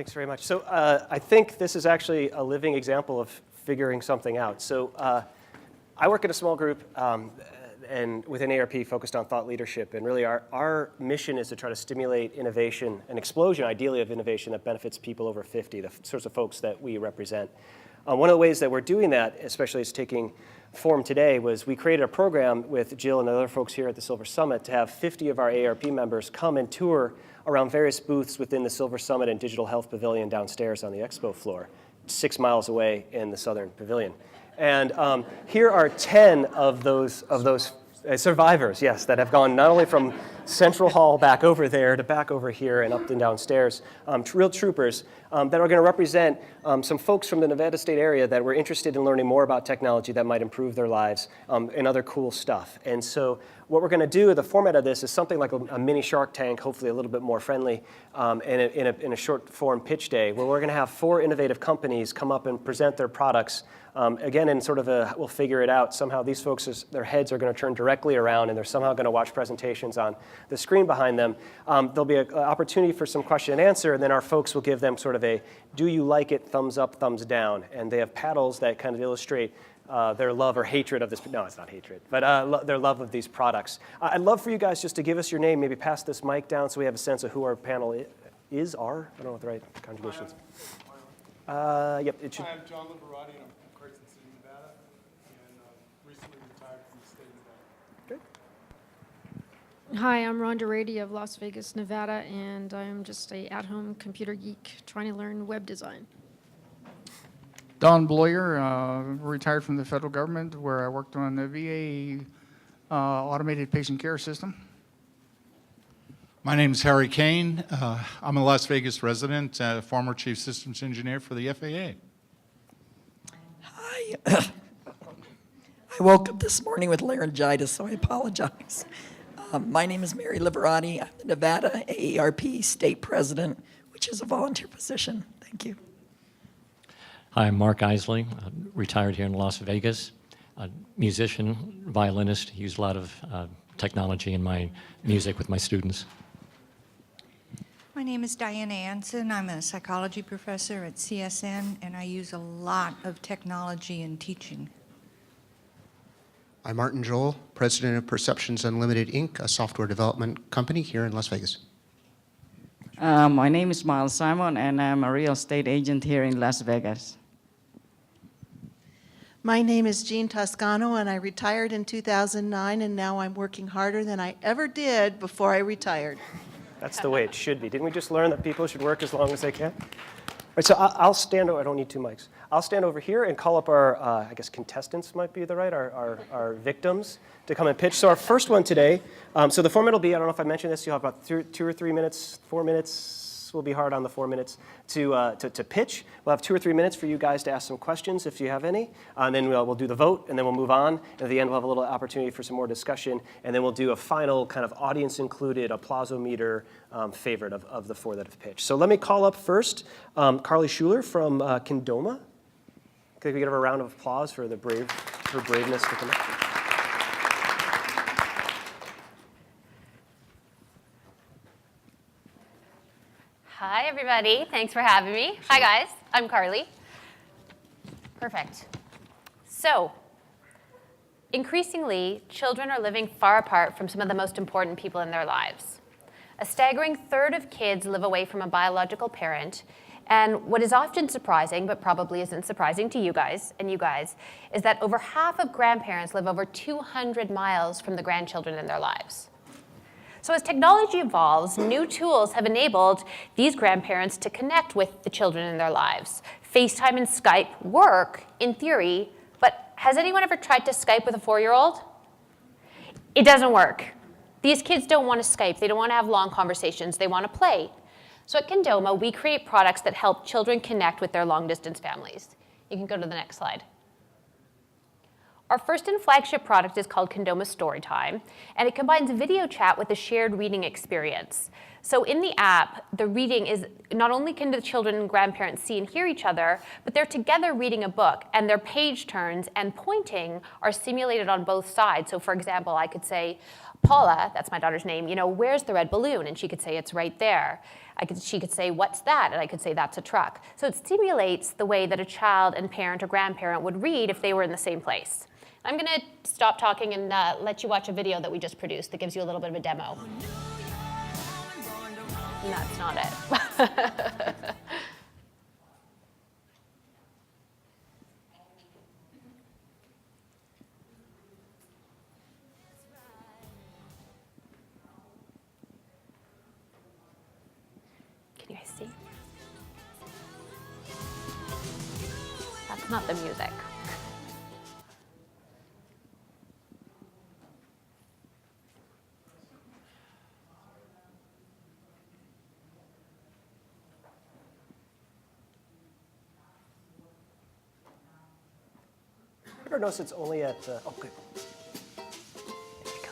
Thanks very much. So I think this is actually a living example of figuring something out. So I work in a small group and within AARP focused on thought leadership. And really our mission is to try to stimulate innovation, an explosion ideally of innovation that benefits people over 50, the sorts of folks that we represent. One of the ways that we're doing that, especially as taking form today, was we created a program with Jill and other folks here at the Silver Summit to have 50 of our AARP members come and tour around various booths within the Silver Summit and Digital Health Pavilion downstairs on the expo floor, 6 miles away in the Southern Pavilion. And here are 10 of those survivors, yes, that have gone not only from Central Hall back over there to back over here and up and downstairs, real troopers that are going to represent some folks from the Nevada State area that were interested in learning more about technology that might improve their lives and other cool stuff. And so what we're going to do, the format of this is something like a mini Shark Tank, hopefully a little bit more friendly, in a short form pitch day, where we're going to have 4 innovative companies come up and present their products. Again, in sort of we'll figure it out. Somehow these folks, their heads are going to turn directly around and they're somehow going to watch presentations on the screen behind them. There'll be an opportunity for some question and answer, and then our folks will give them sort of a, do you like it, thumbs up, thumbs down. And they have paddles that kind of illustrate their love or hatred of this. No, it's not hatred, but their love of these products. I'd love for you guys just to give us your name, maybe pass this mic down so we have a sense of who our panel are. I don't know what the right conjugation is. Yep, it should. I'm John Liberati, and I'm from Krijn, Nevada, and recently retired from the state of Nevada. Good. Hi, I'm Rhonda Rady of Las Vegas, Nevada, and I'm just a at-home computer geek trying to learn web design. Don Bloyer, retired from the federal government, where I worked on the VA automated patient care system. My name is Harry Kane. I'm a Las Vegas resident, former chief systems engineer for the FAA. Hi. I woke up this morning with laryngitis, so I apologize. My name is Mary Liberati. I'm the Nevada AARP state president, which is a volunteer position. Thank you. Hi, I'm Mark Isley, retired here in Las Vegas, a musician, violinist, use a lot of technology in my music with my students. My name is Diana Anson. I'm a psychology professor at CSN, and I use a lot of technology in teaching. I'm Martin Joel, president of Perceptions Unlimited, Inc., a software development company here in Las Vegas. My name is Miles Simon, and I'm a real estate agent here in Las Vegas. My name is Jean Toscano, and I retired in 2009, and now I'm working harder than I ever did before I retired. That's the way it should be. Didn't we just learn that people should work as long as they can? All right, so I'll stand over, I don't need 2 mics. I'll stand over here and call up our, I guess contestants might be the right, our victims to come and pitch. So our first one today, so the format will be, I don't know if I mentioned this, you'll have about 2 or 3 minutes, 4 minutes, will be hard on the 4 minutes to pitch. We'll have 2 or 3 minutes for you guys to ask some questions if you have any. And then we'll do the vote, and then we'll move on. And at the end, we'll have a little opportunity for some more discussion. And then we'll do a final kind of audience-included applausometer favorite of the 4 that have pitched. So let me call up first Carly Shuler from Kindoma. Can we give her a round of applause for her braveness to come up? Hi, everybody. Thanks for having me. Hi, guys. I'm Carly. Perfect. So, increasingly, children are living far apart from some of the most important people in their lives. A staggering third of kids live away from a biological parent, and what is often surprising, but probably isn't surprising to you guys, is that over half of grandparents live over 200 miles from the grandchildren in their lives. So as technology evolves, new tools have enabled these grandparents to connect with the children in their lives. FaceTime and Skype work, in theory, but has anyone ever tried to Skype with a 4-year-old? It doesn't work. These kids don't want to Skype. They don't want to have long conversations. They want to play. So at Kindoma, we create products that help children connect with their long-distance families. You can go to the next slide. Our first and flagship product is called Kindoma Storytime, and it combines video chat with a shared reading experience. So in the app, the reading is, not only can the children and grandparents see and hear each other, but they're together reading a book, and their page turns and pointing are simulated on both sides. So for example, I could say, Paula, that's my daughter's name, where's the red balloon? And she could say, it's right there. She could say, what's that? And I could say, that's a truck. So it simulates the way that a child and parent or grandparent would read if they were in the same place. I'm going to stop talking and let you watch a video that we just produced that gives you a little bit of a demo. And that's not it. Can you guys see? That's not the music. I never noticed it's only at, okay. There you go.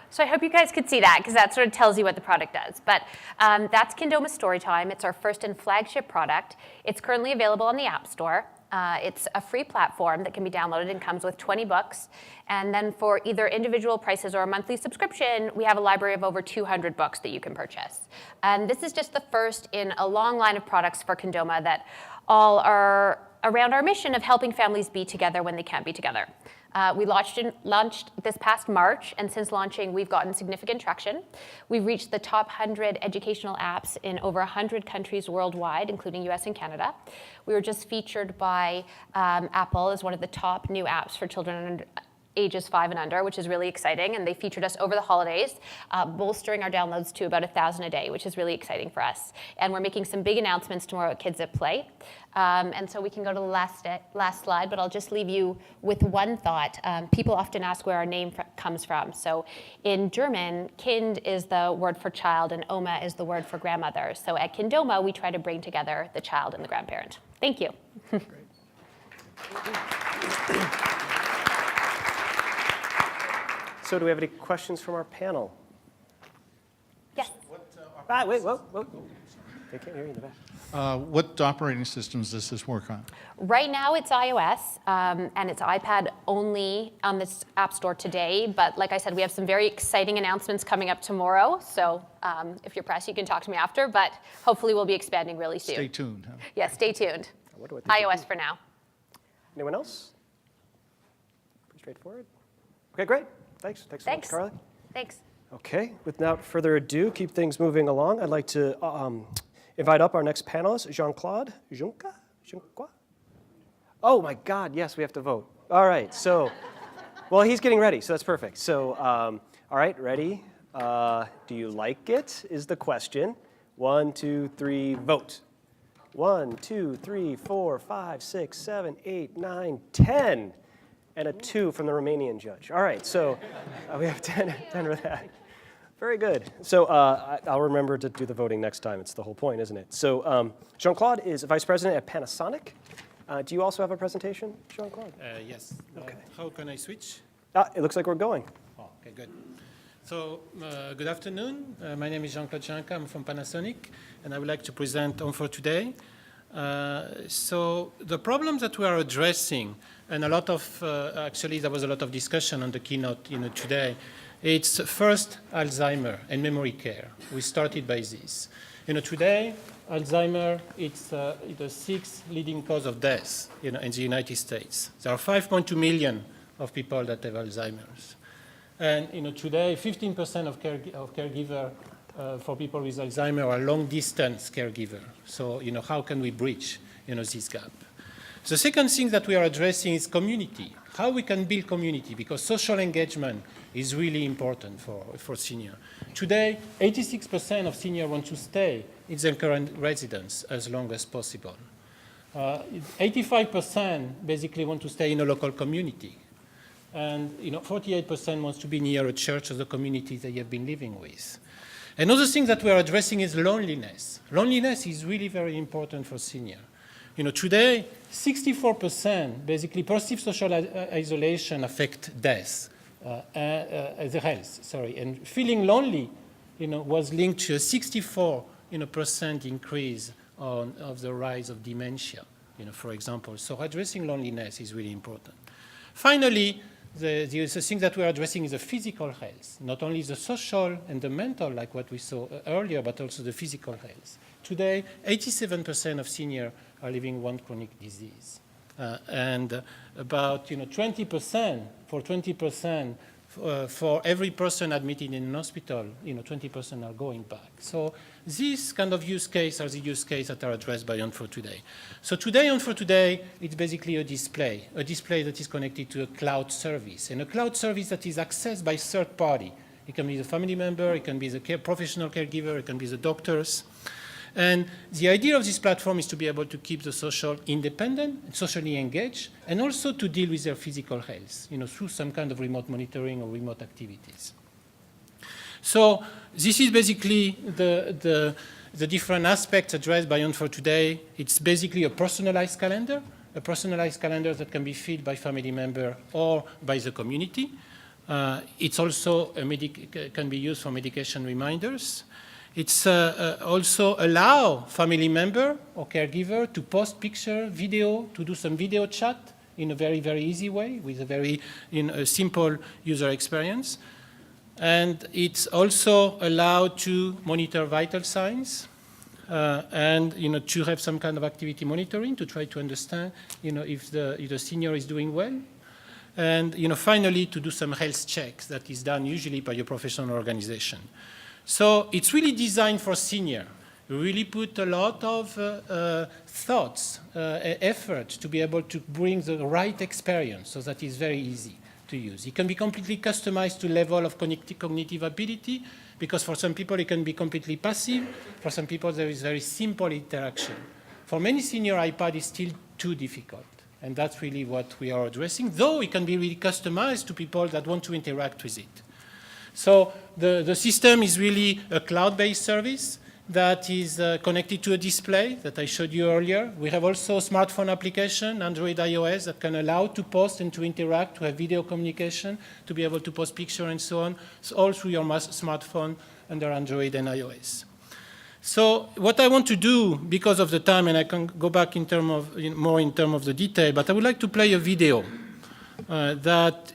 So I hope you guys could see that, because that sort of tells you what the product does. But that's Kindoma Storytime. It's our first and flagship product. It's currently available on the App Store. It's a free platform that can be downloaded and comes with 20 books. And then for either individual prices or a monthly subscription, we have a library of over 200 books that you can purchase. And this is just the first in a long line of products for Kindoma that all are around our mission of helping families be together when they can't be together. We launched this past March, and since launching, we've gotten significant traction. We've reached the top 100 educational apps in over 100 countries worldwide, including US and Canada. We were just featured by Apple as one of the top new apps for children ages 5 and under, which is really exciting, and they featured us over the holidays, bolstering our downloads to about 1,000 a day, which is really exciting for us. And we're making some big announcements tomorrow at Kids at Play. And so we can go to the last slide, but I'll just leave you with one thought. People often ask where our name comes from. So in German, Kind is the word for child, and Oma is the word for grandmother. So at Kindoma, we try to bring together the child and the grandparent. Thank you. So do we have any questions from our panel? Yes. Wait, whoa. They can't hear you in the back. What operating systems does this work on? Right now it's iOS, and it's iPad only on this App Store today. But like I said, we have some very exciting announcements coming up tomorrow. So if you're pressed, you can talk to me after. But hopefully we'll be expanding really soon. Stay tuned. Huh? Yeah, stay tuned. iOS for now. Anyone else? Pretty straightforward. Okay, great. Thanks so much, Carly. Thanks. Okay, without further ado, keep things moving along. I'd like to invite up our next panelist, Jean-Claude. Junqua? Oh my God, yes, we have to vote. All right, so, well, he's getting ready, so that's perfect. So, all right, ready? Do you like it, is the question. 1, 2, 3, vote. 1, 2, 3, 4, 5, 6, 7, 8, 9, 10. And a 2 from the Romanian judge. All right, so we have 10 for that. Very good. So I'll remember to do the voting next time. It's the whole point, isn't it? So Jean-Claude is Vice President at Panasonic. Do you also have a presentation, Jean-Claude? Yes. Okay. How can I switch? It looks like we're going. Oh, okay, good. So good afternoon. My name is Jean-Claude. I'm from Panasonic, and I would like to present on for today. So the problems that we are addressing, and a lot of, actually there was a lot of discussion on the keynote today, it's first Alzheimer and memory care. We started by this. Today Alzheimer, it's the 6th leading cause of death, in the United States. There are 5.2 million of people that have Alzheimer's. And today, 15% of caregiver for people with Alzheimer are long-distance caregiver. So, how can we bridge, this gap? The second thing that we are addressing is community. How we can build community, because social engagement is really important for senior. Today, 86% of seniors want to stay in their current residence as long as possible. 85% basically want to stay in a local community. And 48% wants to be near a church or the community they have been living with. Another thing that we are addressing is loneliness. Loneliness is really very important for senior. Today, 64% basically perceived social isolation affect death, the health, sorry. And feeling lonely, was linked to a 64% increase of the rise of dementia, for example. So addressing loneliness is really important. Finally, the thing that we are addressing is the physical health, not only the social and the mental, like what we saw earlier, but also the physical health. Today, 87% of seniors are living one chronic disease. And about 20%, for 20%, for every person admitted in an hospital, 20% are going back. So these kind of use cases are the use cases that are addressed by On4Today. So today, On4Today, it's basically a display that is connected to a cloud service, and a cloud service that is accessed by third party. It can be the family member, it can be the professional caregiver, it can be the doctors. And the idea of this platform is to be able to keep the social independent, socially engaged, and also to deal with their physical health, through some kind of remote monitoring or remote activities. So this is basically the different aspects addressed by On4Today. It's basically a personalized calendar that can be filled by family member or by the community. It's also can be used for medication reminders. It's also allow family member or caregiver to post picture, video, to do some video chat in a very, very easy way with a very simple user experience. And it's also allowed to monitor vital signs and to have some kind of activity monitoring to try to understand if the senior is doing well. And finally, to do some health checks that is done usually by a professional organization. So it's really designed for senior. We really put a lot of thoughts, effort to be able to bring the right experience so that it's very easy to use. It can be completely customized to level of cognitive ability, because for some people it can be completely passive. For some people there is very simple interaction. For many senior, iPad is still too difficult. And that's really what we are addressing, though it can be really customized to people that want to interact with it. So the system is really a cloud-based service that is connected to a display that I showed you earlier. We have also a smartphone application, Android, iOS, that can allow to post and to interact, to have video communication, to be able to post pictures and so on, so all through your smartphone under Android and iOS. So what I want to do, because of the time, and I can go back in terms of more in terms of the detail, but I would like to play a video that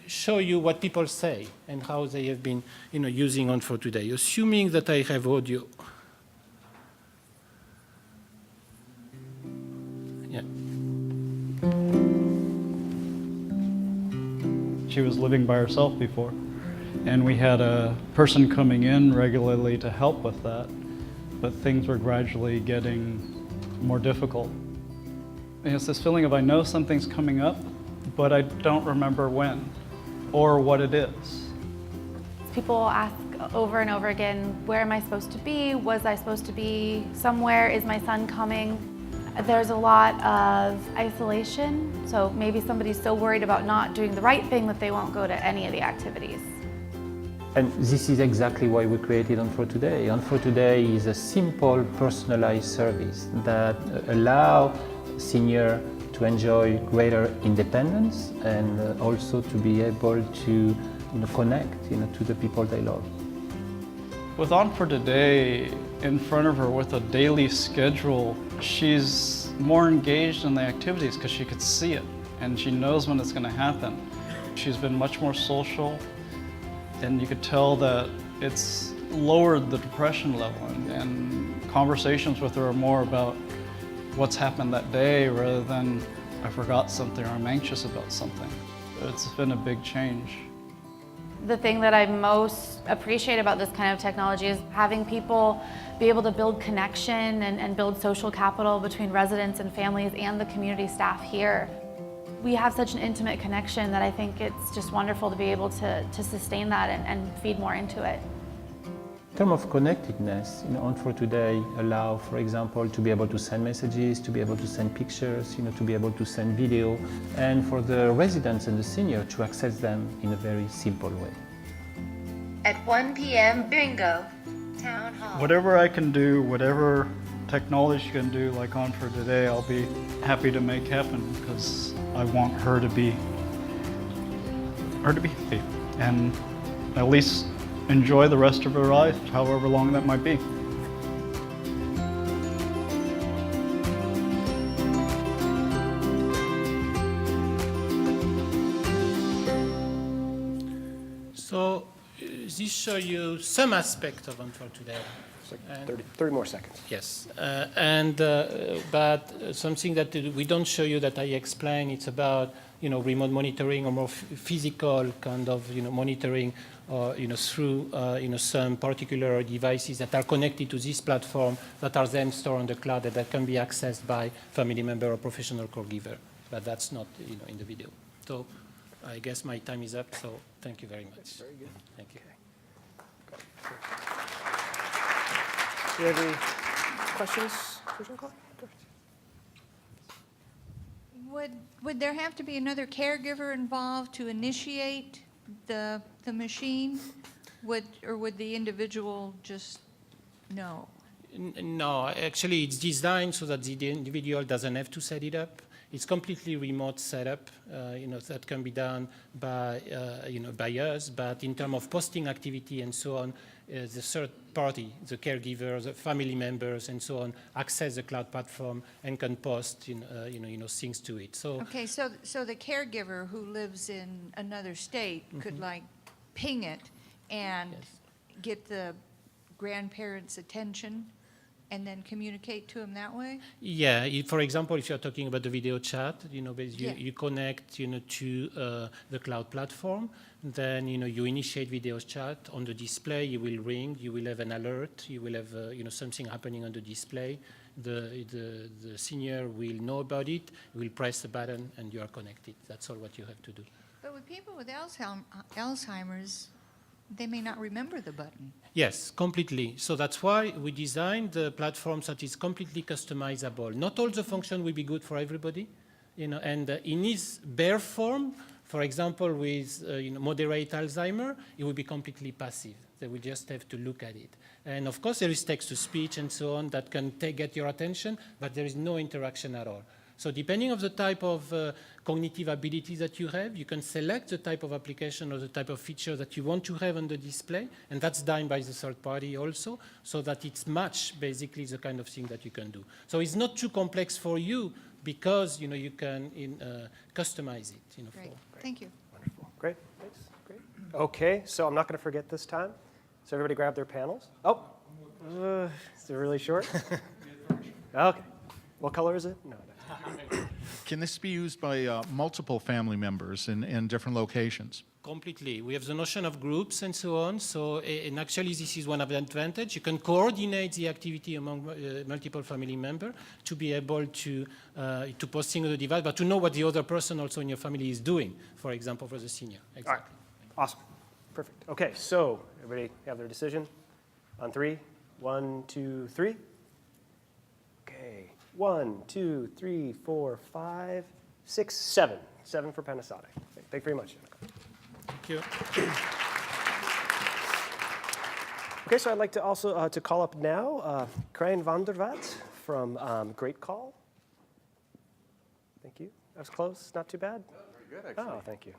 show you what people say and how they have been using On4Today, assuming that I have audio. Yeah. She was living by herself before, and we had a person coming in regularly to help with that, but things were gradually getting more difficult. And it's this feeling of I know something's coming up, but I don't remember when or what it is. People ask over and over again, where am I supposed to be? Was I supposed to be somewhere? Is my son coming? There's a lot of isolation, so maybe somebody's so worried about not doing the right thing that they won't go to any of the activities. And this is exactly why we created On4Today. On4Today is a simple, personalized service that allows seniors to enjoy greater independence and also to be able to connect to the people they love. With On4Today in front of her with a daily schedule, she's more engaged in the activities because she could see it and she knows when it's going to happen. She's been much more social, and you could tell that it's lowered the depression level and conversations with her are more about what's happened that day rather than I forgot something or I'm anxious about something. It's been a big change. The thing that I most appreciate about this kind of technology is having people be able to build connection and build social capital between residents and families and the community staff here. We have such an intimate connection that I think it's just wonderful to be able to sustain that and feed more into it. In terms of connectedness, On for Today allow, for example, to be able to send messages, to be able to send pictures, to be able to send video, and for the residents and the senior to access them in a very simple way. At 1 p.m. bingo, town hall. Whatever I can do, whatever technology can do, like On for Today, I'll be happy to make happen because I want her to be happy and at least enjoy the rest of her life, however long that might be. So this shows you some aspect of On for Today. It's like 30 more seconds. Yes, but something that we don't show you that I explain, it's about remote monitoring or more physical kind of monitoring, through some particular devices that are connected to this platform that are then stored on the cloud that can be accessed by family member or professional caregiver. But that's not in the video. So I guess my time is up. So thank you very much. Very good. Thank you. Okay. Do you have any questions for Jean-Claude? Would there have to be another caregiver involved to initiate the machine? Or would the individual just know? No, actually it's designed so that the individual doesn't have to set it up. It's completely remote setup, that can be done by, by us. But in terms of posting activity and so on, the third party, the caregiver, the family members, and so on, access the cloud platform and can post, things to it. So Okay, so the caregiver who lives in another state could like ping it and get the grandparents' attention and then communicate to them that way? yeah, for example, if you're talking about the video chat, you connect, to the cloud platform, then you initiate video chat on the display. You will ring. You will have an alert. You will have something happening on the display. The senior will know about it. Will press the button, and you are connected. That's all what you have to do. But with people with Alzheimer's, they may not remember the button. Yes, completely. So that's why we designed the platform that is completely customizable. Not all the function will be good for everybody, and in its bare form, for example, with moderate Alzheimer, it will be completely passive. They will just have to look at it. And of course, there is text-to-speech and so on that can get your attention, but there is no interaction at all. So depending on the type of cognitive ability that you have, you can select the type of application or the type of feature that you want to have on the display, and that's done by the third party also, so that it's match basically the kind of thing that you can do. So it's not too complex for you because you can customize it. Great. Thank you. Wonderful. Great. Thanks. Great. Okay, so I'm not going to forget this time. So everybody grab their panels. Oh, is it really short? Okay. What color is it? No. Can this be used by multiple family members in different locations? Completely. We have the notion of groups and so on. So, and actually, this is one of the advantages. You can coordinate the activity among multiple family members to be able to posting on the device, but to know what the other person also in your family is doing. For example, for the senior. Exactly. All right. Awesome. Perfect. Okay. So everybody have their decision on 3. 1, 2, 3. Okay. 1, 2, 3, 4, 5, 6, 7. 7 for Panasonic. Okay, thank you very much. Thank you. Okay, so I'd like to also to call up now Krijn van der Vat from GreatCall. Thank you. That was close. Not too bad. Very good, actually. Oh, thank you.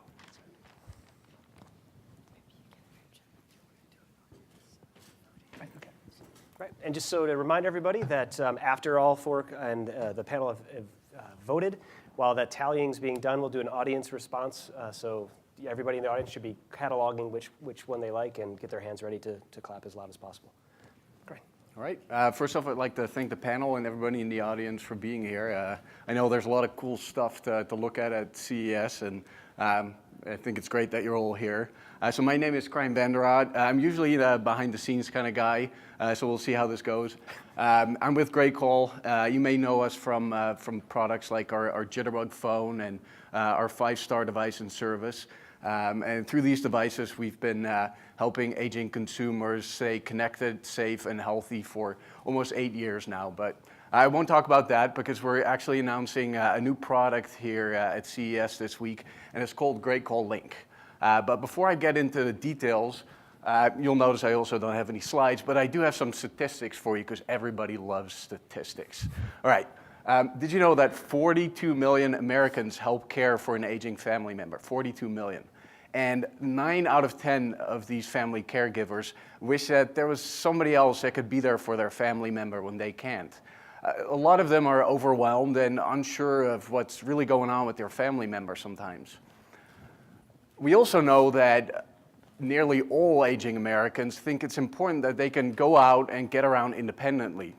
Right. And just so to remind everybody that after all 4 and the panel have voted, while that tallying is being done, we'll do an audience response. So everybody in the audience should be cataloging which one they like and get their hands ready to clap as loud as possible. Great. All right. First off, I'd like to thank the panel and everybody in the audience for being here. I know there's a lot of cool stuff to look at CES, and I think it's great that you're all here. So my name is Krijn. I'm usually the behind-the-scenes kind of guy, so we'll see how this goes. I'm with GreatCall. You may know us from products like our Jitterbug phone and our 5-star device and service. And through these devices, we've been helping aging consumers stay connected, safe, and healthy for almost 8 years now. But I won't talk about that because we're actually announcing a new product here at CES this week, and it's called GreatCall Link. But before I get into the details, you'll notice I also don't have any slides, but I do have some statistics for you because everybody loves statistics. All right. Did you know that 42 million Americans help care for an aging family member? 42 million. And 9 out of 10 of these family caregivers wish that there was somebody else that could be there for their family member when they can't. A lot of them are overwhelmed and unsure of what's really going on with their family member sometimes. We also know that nearly all aging Americans think it's important that they can go out and get around independently.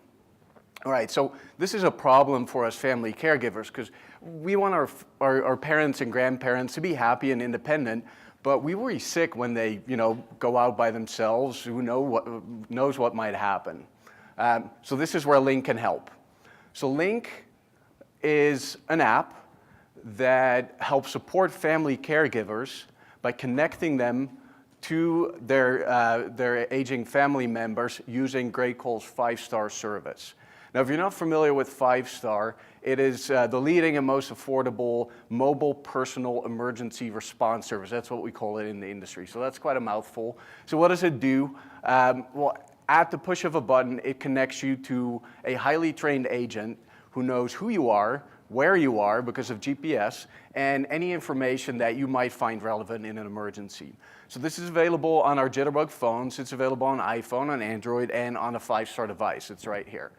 All right, so this is a problem for us family caregivers because we want our parents and grandparents to be happy and independent, but we worry sick when they, go out by themselves. Who knows what might happen? So this is where Link can help. So Link is an app that helps support family caregivers by connecting them to their aging family members using GreatCall's 5-star service. Now, if you're not familiar with 5-star, it is the leading and most affordable mobile personal emergency response service. That's what we call it in the industry. So that's quite a mouthful. So what does it do? Well, at the push of a button, it connects you to a highly trained agent who knows who you are, where you are because of GPS, and any information that you might find relevant in an emergency. So this is available on our Jitterbug phones. It's available on iPhone, on Android, and on a 5-star device. It's right here.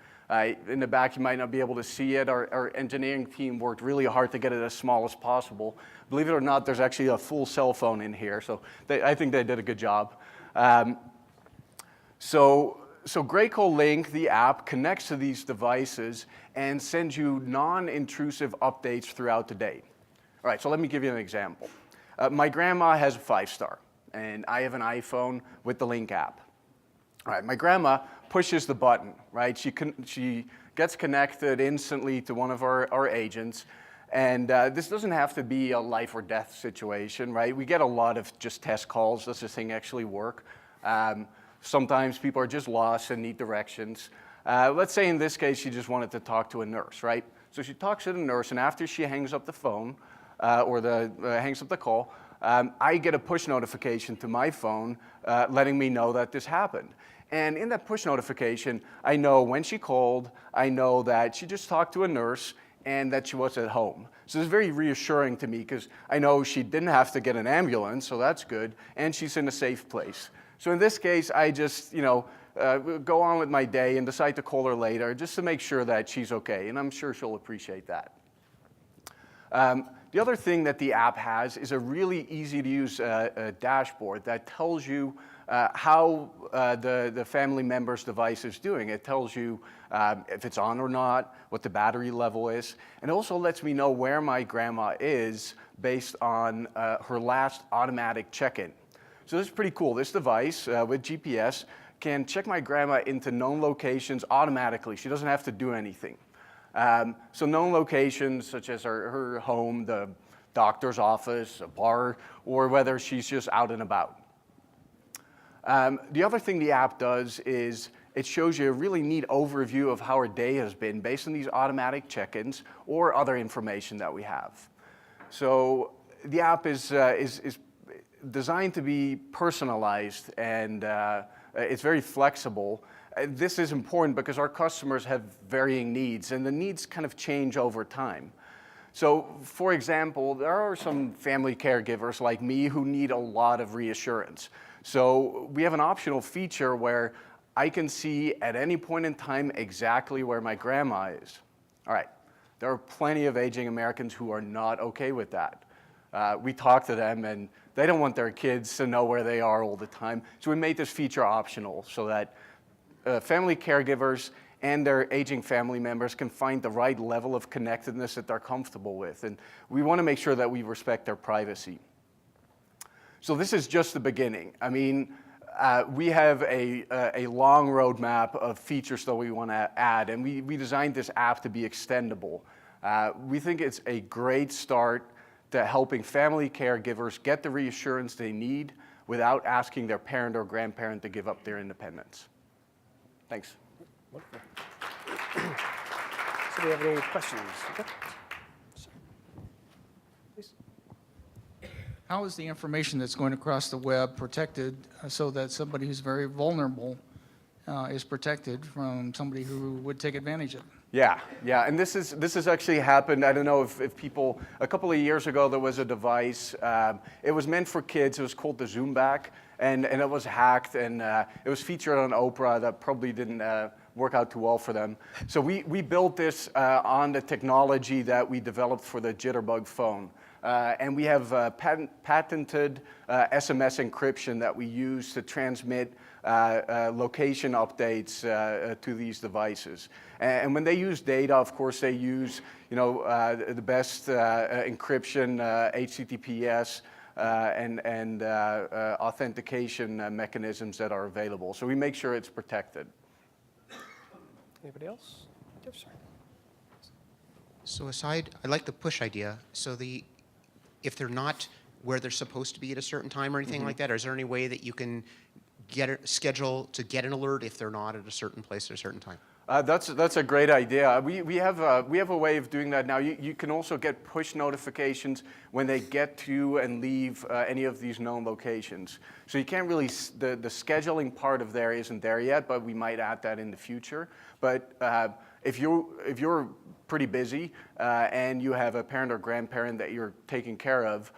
In the back, you might not be able to see it. Our engineering team worked really hard to get it as small as possible. Believe it or not, there's actually a full cell phone in here, so I think they did a good job. So GreatCall Link, the app, connects to these devices and sends you non-intrusive updates throughout the day. All right, so let me give you an example. My grandma has a 5-star, and I have an iPhone with the Link app. All right, my grandma pushes the button, right? She gets connected instantly to one of our agents, and this doesn't have to be a life or death situation, right? We get a lot of just test calls. Does this thing actually work? Sometimes people are just lost and need directions. Let's say in this case, she just wanted to talk to a nurse, right? So she talks to the nurse, and after she hangs up the phone, hangs up the call, I get a push notification to my phone letting me know that this happened. And in that push notification, I know when she called, I know that she just talked to a nurse, and that she was at home. So it's very reassuring to me because I know she didn't have to get an ambulance, so that's good, and she's in a safe place. So in this case, I just, go on with my day and decide to call her later just to make sure that she's okay, and I'm sure she'll appreciate that. The other thing that the app has is a really easy-to-use dashboard that tells you how the family member's device is doing. It tells you if it's on or not, what the battery level is, and also lets me know where my grandma is based on her last automatic check-in. So this is pretty cool. This device with GPS can check my grandma into known locations automatically. She doesn't have to do anything. So known locations such as her home, the doctor's office, a bar, or whether she's just out and about. The other thing the app does is it shows you a really neat overview of how her day has been based on these automatic check-ins or other information that we have. So the app is designed to be personalized, and it's very flexible. This is important because our customers have varying needs, and the needs kind of change over time. So, for example, there are some family caregivers like me who need a lot of reassurance. So we have an optional feature where I can see at any point in time exactly where my grandma is. All right, there are plenty of aging Americans who are not okay with that. We talk to them, and they don't want their kids to know where they are all the time. So we made this feature optional so that family caregivers and their aging family members can find the right level of connectedness that they're comfortable with. And we want to make sure that we respect their privacy. So this is just the beginning. I mean, we have a long roadmap of features that we want to add, and we designed this app to be extendable. We think it's a great start to helping family caregivers get the reassurance they need without asking their parent or grandparent to give up their independence. Thanks. Wonderful. So do we have any questions? Okay. Please. How is the information that's going across the web protected so that somebody who's very vulnerable is protected from somebody who would take advantage of it? Yeah, and this has actually happened. I don't know if people, a couple of years ago there was a device, it was meant for kids, it was called the Zoomback, and it was hacked, and it was featured on Oprah. That probably didn't work out too well for them. So we built this on the technology that we developed for the Jitterbug phone. And we have patented SMS encryption that we use to transmit location updates to these devices. And when they use data, of course, they use the best encryption, HTTPS, and authentication mechanisms that are available. So we make sure it's protected. Anybody else? Yes, sir. So I like the push idea. So if they're not where they're supposed to be at a certain time or anything like that, or is there any way that you can schedule to get an alert if they're not at a certain place at a certain time? That's a great idea. We have a way of doing that now. You can also get push notifications when they get to and leave any of these known locations. So you can't really, the scheduling part of there isn't there yet, but we might add that in the future. But if you're pretty busy and you have a parent or grandparent that you're taking care of,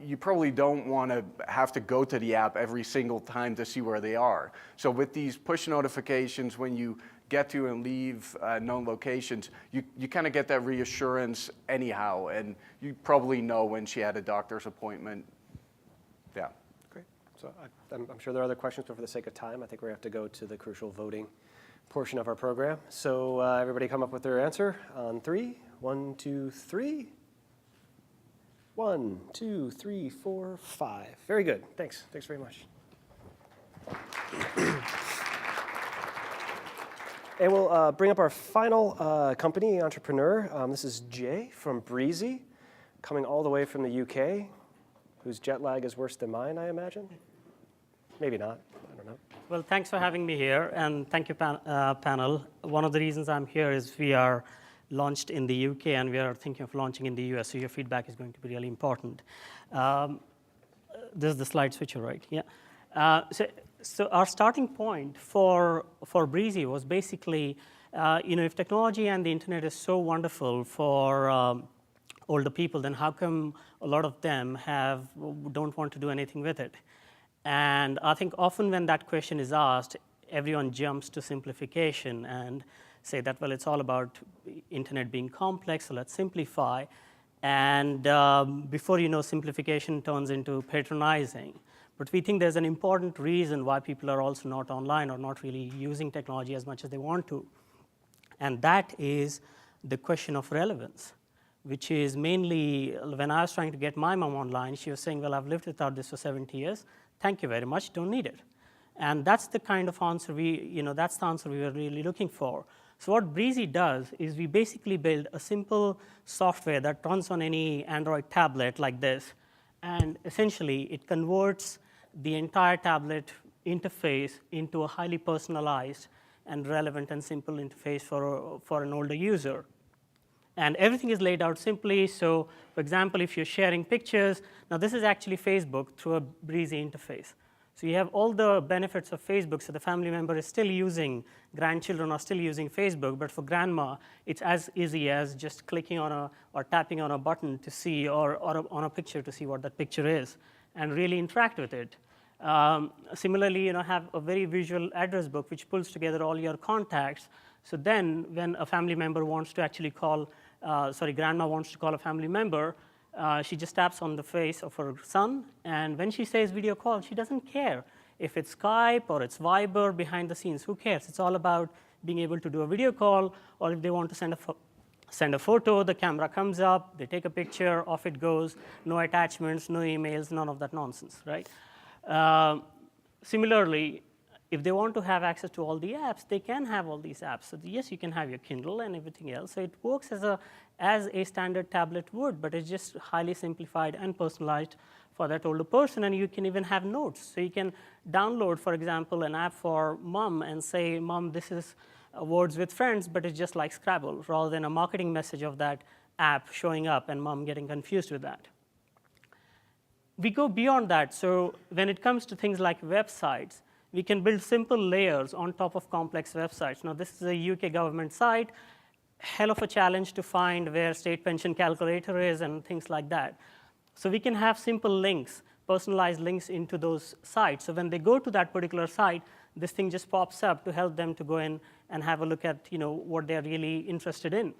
you probably don't want to have to go to the app every single time to see where they are. So with these push notifications, when you get to and leave known locations, you kind of get that reassurance anyhow, and you probably know when she had a doctor's appointment. Yeah. Great. So I'm sure there are other questions, but for the sake of time, I think we have to go to the crucial voting portion of our program. So everybody come up with their answer on 3. 1, 2, 3. 1, 2, 3, 4, 5. Very good. Thanks. Thanks very much. And we'll bring up our final company entrepreneur. This is Jay from Breezie, coming all the way from the UK, whose jet lag is worse than mine, I imagine. Maybe not. I don't know. Well, thanks for having me here, and thank you, panel. One of the reasons I'm here is we are launched in the UK, and we are thinking of launching in the US, so your feedback is going to be really important. This is the slide switcher, right? Yeah. So our starting point for Breezie was basically, if technology and the internet is so wonderful for older people, then how come a lot of them don't want to do anything with it? And I think often when that question is asked, everyone jumps to simplification and say that, well, it's all about internet being complex, so let's simplify. And before you know, simplification turns into patronizing. But we think there's an important reason why people are also not online or not really using technology as much as they want to. And that is the question of relevance, which is mainly when I was trying to get my mom online, she was saying, well, I've lived without this for 70 years. Thank you very much, don't need it. And that's the kind of answer that's the answer we were really looking for. So what Breezie does is we basically build a simple software that runs on any Android tablet like this. And essentially, it converts the entire tablet interface into a highly personalized and relevant and simple interface for an older user. And everything is laid out simply. So, for example, if you're sharing pictures, now this is actually Facebook through a Breezie interface. So you have all the benefits of Facebook. So the family member is still using, grandchildren are still using Facebook, but for grandma, it's as easy as just clicking on or tapping on a button to see, or on a picture to see what that picture is, and really interact with it. Similarly, have a very visual address book which pulls together all your contacts. So then when a family member wants to actually call, grandma wants to call a family member, she just taps on the face of her son, and when she says video call, she doesn't care If it's Skype or it's Viber behind the scenes, who cares? It's all about being able to do a video call, or if they want to send a photo, the camera comes up, they take a picture, off it goes, no attachments, no emails, none of that nonsense, right? Similarly, if they want to have access to all the apps, they can have all these apps. So yes, you can have your Kindle and everything else. So it works as a standard tablet would, but it's just highly simplified and personalized for that older person. And you can even have notes. So you can download, for example, an app for mom and say, Mom, this is words with friends, but it's just like Scrabble, rather than a marketing message of that app showing up and mom getting confused with that. We go beyond that. So when it comes to things like websites, we can build simple layers on top of complex websites. Now, this is a UK government site. Hell of a challenge to find where state pension calculator is and things like that. So we can have simple links, personalized links into those sites. So when they go to that particular site, this thing just pops up to help them to go in and have a look at what they're really interested in.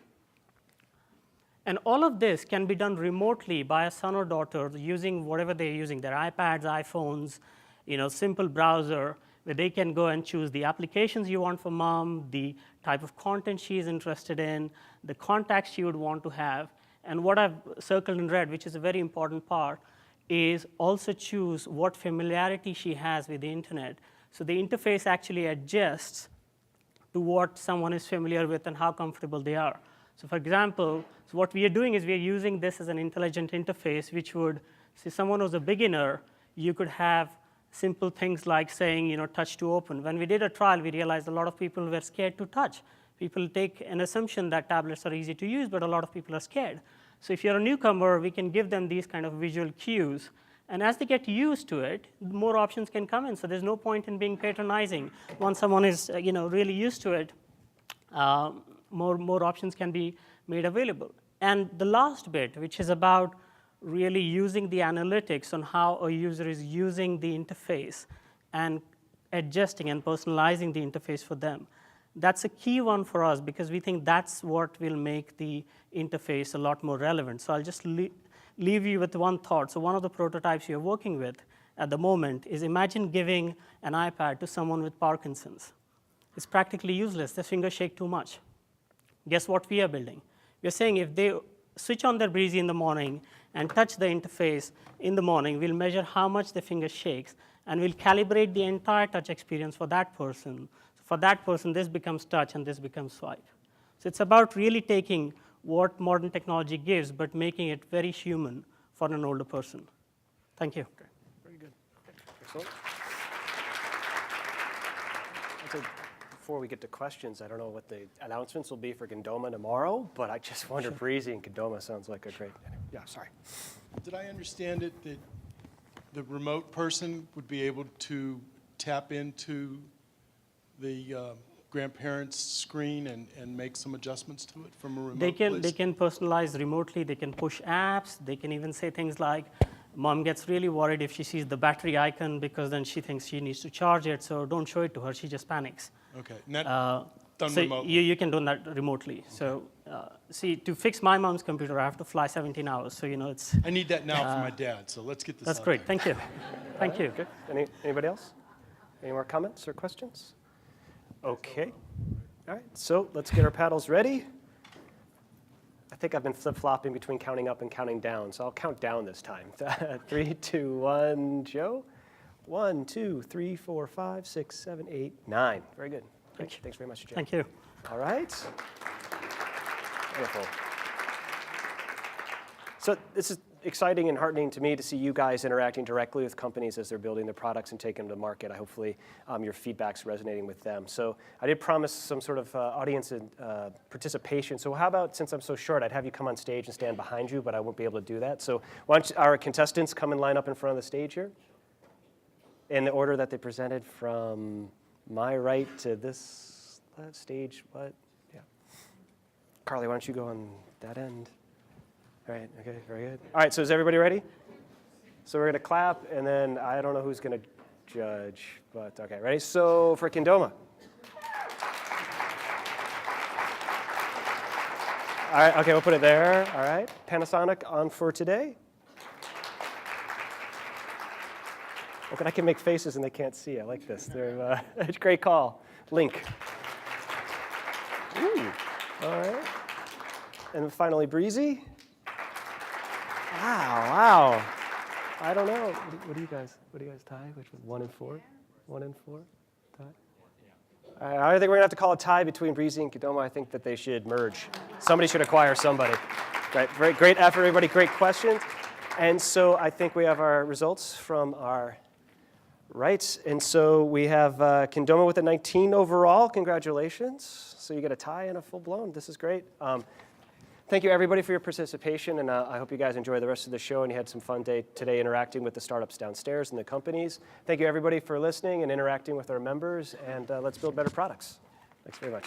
And all of this can be done remotely by a son or daughter using whatever they're using, their iPads, iPhones, simple browser, where they can go and choose the applications you want for mom, the type of content she is interested in, the contacts she would want to have. And what I've circled in red, which is a very important part, is also choose what familiarity she has with the internet. So the interface actually adjusts to what someone is familiar with and how comfortable they are. So for example, what we are doing is we are using this as an intelligent interface, which would, say someone who's a beginner, you could have simple things like saying, touch to open. When we did a trial, we realized a lot of people were scared to touch. People take an assumption that tablets are easy to use, but a lot of people are scared. So if you're a newcomer, we can give them these kind of visual cues. And as they get used to it, more options can come in. So there's no point in being patronizing. Once someone is really used to it, more options can be made available. And the last bit, which is about really using the analytics on how a user is using the interface and adjusting and personalizing the interface for them. That's a key one for us because we think that's what will make the interface a lot more relevant. So I'll just leave you with one thought. So one of the prototypes you're working with at the moment is imagine giving an iPad to someone with Parkinson's. It's practically useless. Their fingers shake too much. Guess what we are building? We're saying if they switch on their Breezie in the morning and touch the interface in the morning, we'll measure how much the finger shakes, and we'll calibrate the entire touch experience for that person. So for that person, this becomes touch, and this becomes swipe. So it's about really taking what modern technology gives, but making it very human for an older person. Thank you. Okay. Very good. Excellent. So before we get to questions, I don't know what the announcements will be for Kindoma tomorrow, but I just wonder, Breezie and Kindoma sounds like a great, yeah, sorry. Did I understand it that the remote person would be able to tap into the grandparents' screen and make some adjustments to it from a remote place? They can personalize remotely. They can push apps. They can even say things like, Mom gets really worried if she sees the battery icon because then she thinks she needs to charge it, so don't show it to her. She just panics. Okay, and that done so remotely? You can do that remotely. Okay. So see, to fix my mom's computer, I have to fly 17 hours. So it's. I need that now for my dad. So let's get this. That's out great. there. Thank you. Thank you. Good. Anybody else? Any more comments or questions? Okay. All right. So let's get our paddles ready. I think I've been flip-flopping between counting up and counting down, so I'll count down this time. 3, 2, 1, Joe. 1, 2, 3, 4, 5, 6, 7, 8, 9. Very good. Great. Thanks very much, Joe. Thank you. All right. Wonderful. So this is exciting and heartening to me to see you guys interacting directly with companies as they're building their products and taking them to market. Hopefully your feedback's resonating with them. So I did promise some sort of audience and, participation. So how about, since I'm so short, I'd have you come on stage and stand behind you, but I won't be able to do that. So why don't our contestants come and line up in front of the stage here in the order that they presented from my right to this stage. What? Yeah. Carly, why don't you go on that end? All right, okay, very good. All right, so is everybody ready? So we're gonna clap, and then I don't know who's gonna judge, but okay, ready? So for Kindoma. All right, okay, we'll put it there. All right, Panasonic on for today. Okay, I can make faces and they can't see. I like this. They're, it's GreatCall. Link. Ooh. All right. And finally, Breezie. Wow. I don't know. What do you guys tie? Which one? 1 and 4? 1 and 4? Tie? I think we're going to have to call a tie between Breezie and Kindoma. I think that they should merge. Somebody should acquire somebody. Great effort, everybody. Great questions. And so I think we have our results from our rights. And so we have Kindoma with a 19 overall. Congratulations. So you get a tie and a full-blown. This is great. Thank you, everybody, for your participation, and I hope you guys enjoy the rest of the show and you had some fun day today interacting with the startups downstairs and the companies. Thank you, everybody, for listening and interacting with our members, and let's build better products. Thanks very much.